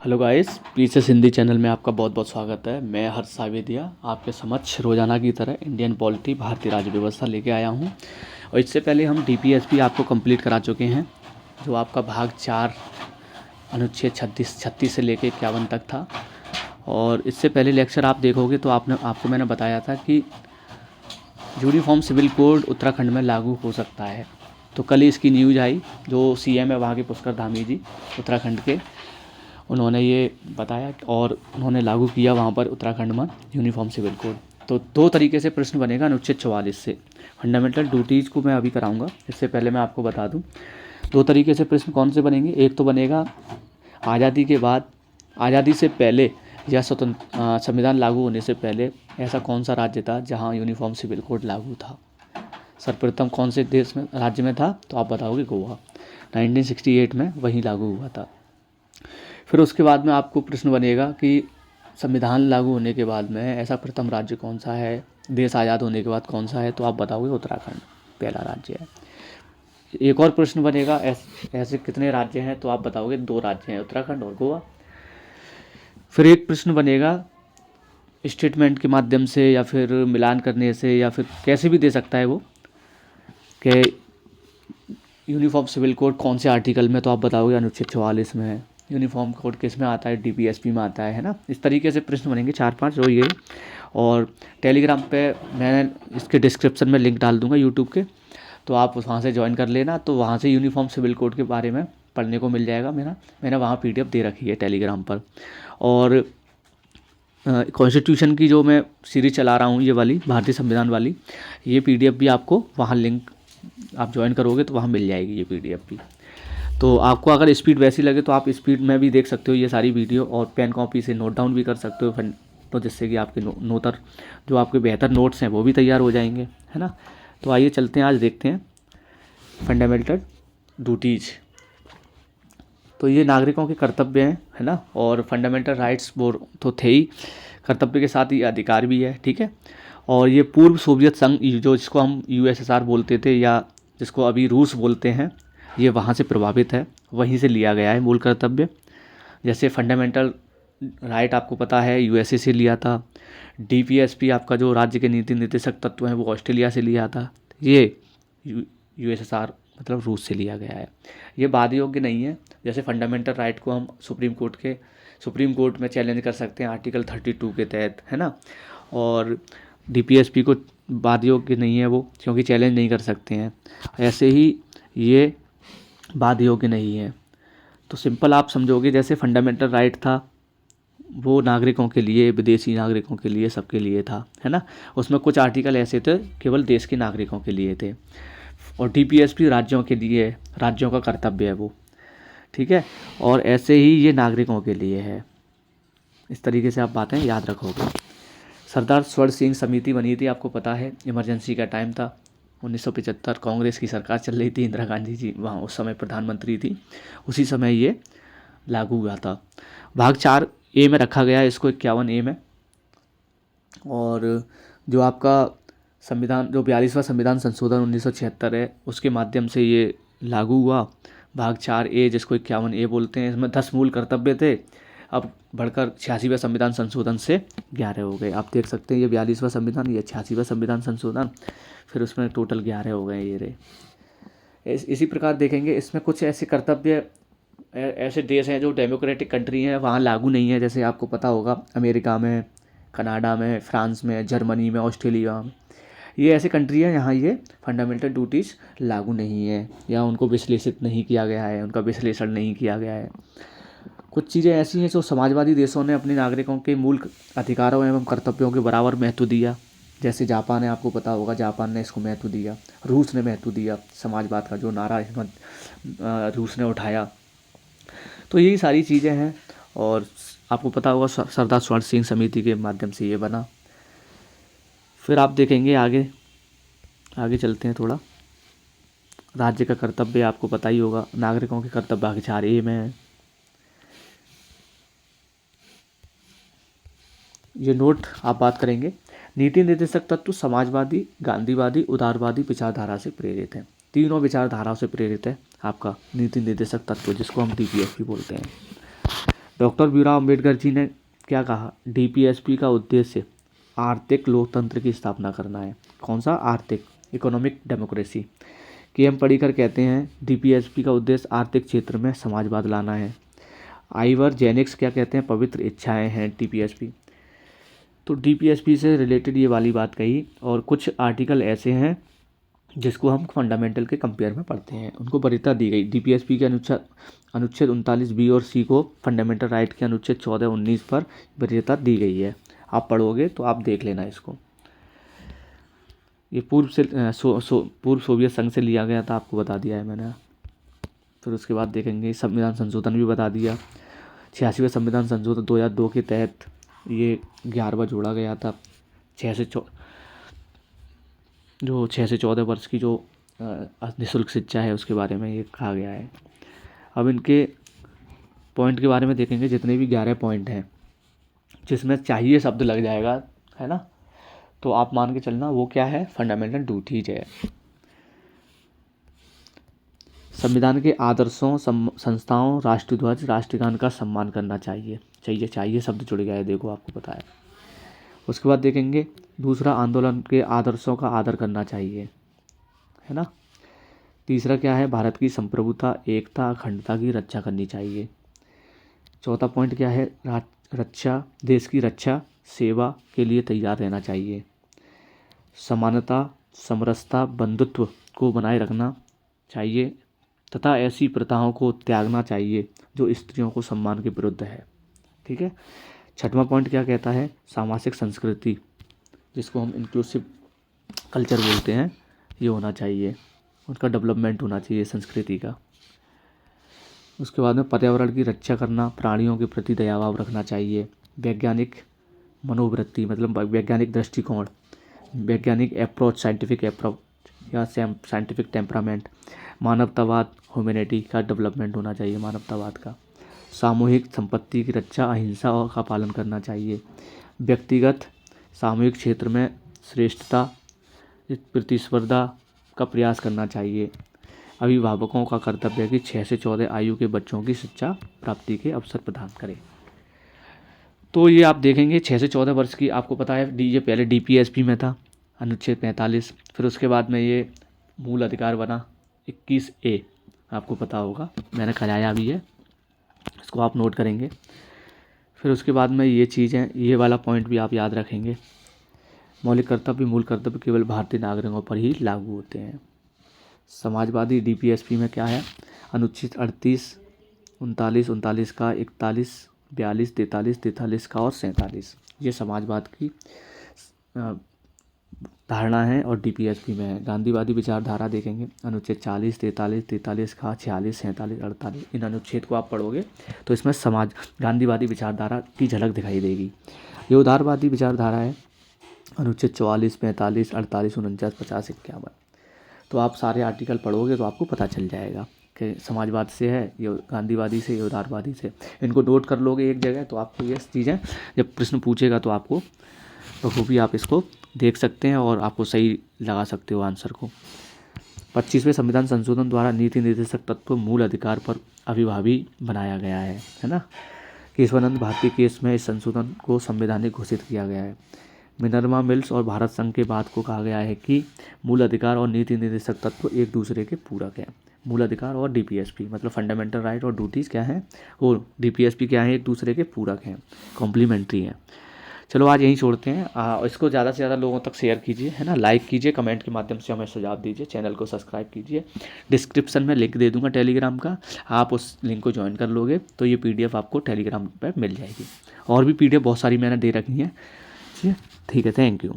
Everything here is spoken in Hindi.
Hello guys, pieces Hindi channel में आपका बहुत बहुत स्वागत है। मैं हर्ष सावेदिया आपके समक्ष रोजाना की तरह इंडियन पॉलिटी भारतीय राज्य व्यवस्था लेके आया हूं। और इससे पहले हम डीपीएसपी आपको कंप्लीट करा चुके हैं, जो आपका भाग 4 अनुच्छेद 36 से लेके 51 तक था। और इससे पहले लेक्चर आप देखोगे तो आपको मैंने बताया था कि यूनिफॉर्म सिविल कोड उत्तराखंड में लागू हो सकता है। तो कल ही इसकी न्यूज़ आई, जो सीएम है वहाँ के पुष्कर धामी जी उत्तराखंड के, उन्होंने ये बताया और उन्होंने लागू किया वहाँ पर उत्तराखंड में यूनिफॉर्म सिविल कोड। तो दो तरीके से प्रश्न बनेगा अनुच्छेद 44 से। फंडामेंटल ड्यूटीज़ को मैं अभी कराऊंगा, इससे पहले मैं आपको बता दूं दो तरीके से प्रश्न कौन से बनेंगे। एक तो बनेगा आज़ादी के बाद, आज़ादी से पहले या संविधान लागू होने से पहले ऐसा कौन सा राज्य था जहाँ यूनिफॉर्म सिविल कोड लागू था। सर्वप्रथम कौन से देश में, राज्य में था, तो आप बताओगे गोवा। 1968 में वहीं लागू हुआ था। फिर उसके बाद में आपको प्रश्न बनेगा कि संविधान लागू होने के बाद में ऐसा प्रथम राज्य कौन सा है, देश आज़ाद होने के बाद कौन सा है, तो आप बताओगे उत्तराखंड पहला राज्य है। एक और प्रश्न बनेगा ऐसे कितने राज्य हैं, तो आप बताओगे 2 राज्य हैं, उत्तराखंड और गोवा। फिर एक प्रश्न बनेगा स्टेटमेंट के माध्यम से या फिर मिलान करने से या फिर कैसे भी दे सकता है वो, कि यूनिफॉर्म सिविल कोड कौन से आर्टिकल में, तो आप बताओगे अनुच्छेद 44 में है। यूनिफॉर्म कोड किस में आता है, डीपीएसपी में आता है ना। इस तरीके से प्रश्न बनेंगे 4-5 जो ये। और टेलीग्राम पे मैं इसके डिस्क्रिप्शन में लिंक डाल दूंगा यूट्यूब के, तो आप वहाँ से ज्वाइन कर लेना। तो वहाँ से यूनिफॉर्म सिविल कोड के बारे में पढ़ने को मिल जाएगा। मैंने वहाँ पीडीएफ दे रखी है टेलीग्राम पर। और कॉन्स्टिट्यूशन की जो मैं सीरीज चला रहा हूँ, ये वाली भारतीय संविधान वाली, ये पीडीएफ भी आपको वहाँ लिंक आप ज्वाइन करोगे तो वहाँ मिल जाएगी ये पीडीएफ भी। तो आपको अगर स्पीड वैसी लगे तो आप स्पीड में भी देख सकते हो ये सारी वीडियो, और पेन कॉपी से नोट डाउन भी कर सकते हो, तो जिससे कि आपके नोटर जो आपके बेहतर नोट्स हैं वो भी तैयार हो जाएंगे, है ना। तो आइए चलते हैं, आज देखते हैं फंडामेंटल ड्यूटीज़। तो ये नागरिकों के कर्तव्य हैं, है ना। और फंडामेंटल राइट्स वो तो थे ही, कर्तव्य के साथ ही अधिकार भी है, ठीक है। और ये पूर्व सोवियत संघ, जो जिसको हम यूएसएसआर बोलते थे या जिसको अभी रूस बोलते हैं, ये वहाँ से प्रभावित है, वहीं से लिया गया है मूल कर्तव्य। जैसे फंडामेंटल राइट आपको पता है यूएसए से लिया था। डीपीएसपी आपका जो राज्य के नीति निर्देशक तत्व हैं वो ऑस्ट्रेलिया से लिया था। ये यूएसएसआर मतलब रूस से लिया गया है। ये वाद योग्य नहीं है। जैसे फंडामेंटल राइट को हम सुप्रीम कोर्ट में चैलेंज कर सकते हैं आर्टिकल 32 के तहत, है ना। और डीपीएसपी को वाद योग्य नहीं है वो, क्योंकि चैलेंज नहीं कर सकते हैं। ऐसे ही ये वाद योग्य नहीं है। तो सिंपल आप समझोगे, जैसे फंडामेंटल राइट था वो नागरिकों के लिए, विदेशी नागरिकों के लिए, सबके लिए था, है ना। उसमें कुछ आर्टिकल ऐसे थे केवल देश के नागरिकों के लिए थे। और डीपीएसपी राज्यों के लिए, राज्यों का कर्तव्य है वो, ठीक है। और ऐसे ही ये नागरिकों के लिए है। इस तरीके से आप बातें याद रखोगे। सरदार स्वर्ण सिंह समिति बनी थी, आपको पता है, इमरजेंसी का टाइम था 1975, कांग्रेस की सरकार चल रही थी, इंदिरा गांधी जी वहाँ उस समय प्रधानमंत्री थी, उसी समय ये लागू हुआ था। भाग 4A में रखा गया है इसको, 51A में। और जो आपका संविधान, जो 42वां संविधान संशोधन 1976 है, उसके माध्यम से ये लागू हुआ। भाग 4A जिसको 51A बोलते हैं, इसमें 10 मूल कर्तव्य थे, अब बढ़कर 86वें संविधान संशोधन से 11 हो गए। आप देख सकते हैं ये 42वां संविधान, ये 86वां संविधान संशोधन, फिर उसमें टोटल 11 हो गए ये रहे। इसी प्रकार देखेंगे इसमें कुछ ऐसे कर्तव्य, ऐसे देश हैं जो डेमोक्रेटिक कंट्री हैं, वहाँ लागू नहीं है। जैसे आपको पता होगा अमेरिका में, कनाडा में, फ्रांस में, जर्मनी में, ऑस्ट्रेलिया में, ये ऐसे कंट्री हैं यहाँ ये फंडामेंटल ड्यूटीज़ लागू नहीं है, या उनको विश्लेषित नहीं किया गया है, उनका विश्लेषण नहीं किया गया है। कुछ चीज़ें ऐसी हैं जो समाजवादी देशों ने अपने नागरिकों के मूल अधिकारों एवं कर्तव्यों के बराबर महत्व दिया। जैसे जापान है, आपको पता होगा, जापान ने इसको महत्व दिया। रूस ने महत्व दिया, समाजवाद का जो नारा रूस ने उठाया। तो यही सारी चीज़ें हैं। और आपको पता होगा सरदार स्वर्ण सिंह समिति के माध्यम से ये बना। फिर आप देखेंगे आगे चलते हैं थोड़ा। राज्य का कर्तव्य आपको पता ही होगा, नागरिकों के कर्तव्य भाग 4A में है। ये नोट आप बात करेंगे। नीति निर्देशक तत्व समाजवादी, गांधीवादी, उदारवादी विचारधारा से प्रेरित है। तीनों विचारधाराओं से प्रेरित है आपका नीति निर्देशक तत्व, जिसको हम डीपीएसपी बोलते हैं। डॉक्टर भीमराव अम्बेडकर जी ने क्या कहा, डीपीएसपी का उद्देश्य आर्थिक लोकतंत्र की स्थापना करना है। कौन सा? आर्थिक, इकोनॉमिक डेमोक्रेसी। केएम पढ़िकर कहते हैं डीपीएसपी का उद्देश्य आर्थिक क्षेत्र में समाजवाद लाना है। आइवर जेनिक्स क्या कहते हैं, पवित्र इच्छाएं हैं डीपीएसपी। तो डीपीएसपी से रिलेटेड ये वाली बात कही। और कुछ आर्टिकल ऐसे हैं जिसको हम फंडामेंटल के कंपेयर में पढ़ते हैं, उनको वरीयता दी गई। डीपीएसपी के अनुच्छेद 39 बी और सी को फंडामेंटल राइट के अनुच्छेद 14 19 पर वरीयता दी गई है। आप पढ़ोगे तो आप देख लेना इसको। ये पूर्व सोवियत संघ से लिया गया था, आपको बता दिया है मैंने। फिर उसके बाद देखेंगे संविधान संशोधन भी बता दिया। 86वें संविधान संशोधन 2002 के तहत ये 11वां जोड़ा गया था। 6 से 14 वर्ष की जो निःशुल्क शिक्षा है उसके बारे में ये कहा गया है। अब इनके पॉइंट के बारे में देखेंगे, जितने भी 11 पॉइंट हैं जिसमें चाहिए शब्द लग जाएगा, है ना, तो आप मान के चलना वो क्या है, फंडामेंटल ड्यूटीज है। संविधान के आदर्शों, संस्थाओं, राष्ट्रीय ध्वज, राष्ट्रगान का सम्मान करना चाहिए। चाहिए शब्द जुड़ गया है, देखो आपको पता है। उसके बाद देखेंगे दूसरा, आंदोलन के आदर्शों का आदर करना चाहिए, है ना। तीसरा क्या है, भारत की संप्रभुता, एकता, अखंडता की रक्षा करनी चाहिए। चौथा पॉइंट क्या है, रक्षा, देश की रक्षा, सेवा के लिए तैयार रहना चाहिए। समानता, समरसता, बंधुत्व को बनाए रखना चाहिए तथा ऐसी प्रथाओं को त्यागना चाहिए जो स्त्रियों को सम्मान के विरुद्ध है। ठीक है। छठवां पॉइंट क्या कहता है, सामाजिक संस्कृति, जिसको हम इंक्लूसिव कल्चर बोलते हैं, ये होना चाहिए, उनका डेवलपमेंट होना चाहिए संस्कृति का। उसके बाद में पर्यावरण की रक्षा करना, प्राणियों के प्रति दयाभाव रखना चाहिए। वैज्ञानिक मनोवृत्ति, मतलब वैज्ञानिक दृष्टिकोण, वैज्ञानिक अप्रोच, साइंटिफिक अप्रोच या साइंटिफिक टेम्परामेंट, मानवतावाद, ह्यूमैनिटी का डेवलपमेंट होना चाहिए, मानवतावाद का। सामूहिक संपत्ति की रक्षा, अहिंसा का पालन करना चाहिए। व्यक्तिगत सामूहिक क्षेत्र में श्रेष्ठता, प्रतिस्पर्धा का प्रयास करना चाहिए। अभिभावकों का कर्तव्य है कि 6 से 14 आयु के बच्चों की शिक्षा प्राप्ति के अवसर प्रदान करें। तो ये आप देखेंगे 6 से 14 वर्ष की, आपको पता है ये पहले डीपीएसपी में था, अनुच्छेद 45, फिर उसके बाद में ये मूल अधिकार बना 21A, आपको पता होगा, मैंने कराया भी है, इसको आप नोट करेंगे। फिर उसके बाद में ये चीज़ें, ये वाला पॉइंट भी आप याद रखेंगे, मौलिक कर्तव्य, मूल कर्तव्य केवल भारतीय नागरिकों पर ही लागू होते हैं। समाजवादी डीपीएसपी में क्या है, अनुच्छेद 38, 39 का, 41, 42, 43 का और 47, ये समाजवाद की धारणा है और डीपीएसपी में है। गांधीवादी विचारधारा देखेंगे, अनुच्छेद 40, 43 का, 46, 47, 48, इन अनुच्छेद को आप पढ़ोगे तो इसमें गांधीवादी विचारधारा की झलक दिखाई देगी। ये उदारवादी विचारधारा है, अनुच्छेद 44, 45, 48, 49, 50, 51। तो आप सारे आर्टिकल पढ़ोगे तो आपको पता चल जाएगा कि समाजवाद से है, ये गांधीवादी से, ये उदारवादी से। इनको नोट कर लोगे एक जगह तो आपको ये चीज़ें जब प्रश्न पूछेगा तो आपको बखूबी आप इसको देख सकते हैं और आपको सही लगा सकते हो आंसर को। 25वें संविधान संशोधन द्वारा नीति निर्देशक तत्व मूल अधिकार पर अभिभावी बनाया गया है ना। केशवानंद भारती केस में इस संशोधन को संवैधानिक घोषित किया गया है। मिनर्वा मिल्स और भारत संघ के बाद को कहा गया है कि मूल अधिकार और नीति निर्देशक तत्व एक दूसरे के पूरक हैं। मूल अधिकार और डीपीएसपी मतलब फंडामेंटल राइट और ड्यूटीज़ क्या हैं, और डीपीएसपी क्या है, एक दूसरे के पूरक हैं, कॉम्प्लीमेंट्री हैं। चलो आज यहीं छोड़ते हैं। इसको ज़्यादा से ज़्यादा लोगों तक शेयर कीजिए, है ना, लाइक कीजिए, कमेंट के माध्यम से हमें सुझाव दीजिए, चैनल को सब्सक्राइब कीजिए। डिस्क्रिप्शन में लिंक दे दूंगा टेलीग्राम का, आप उस लिंक को ज्वाइन कर लोगे तो ये पीडीएफ आपको टेलीग्राम पर मिल जाएगी। और भी पीडीएफ बहुत सारी मैंने दे रखी हैं। ठीक है, थैंक यू।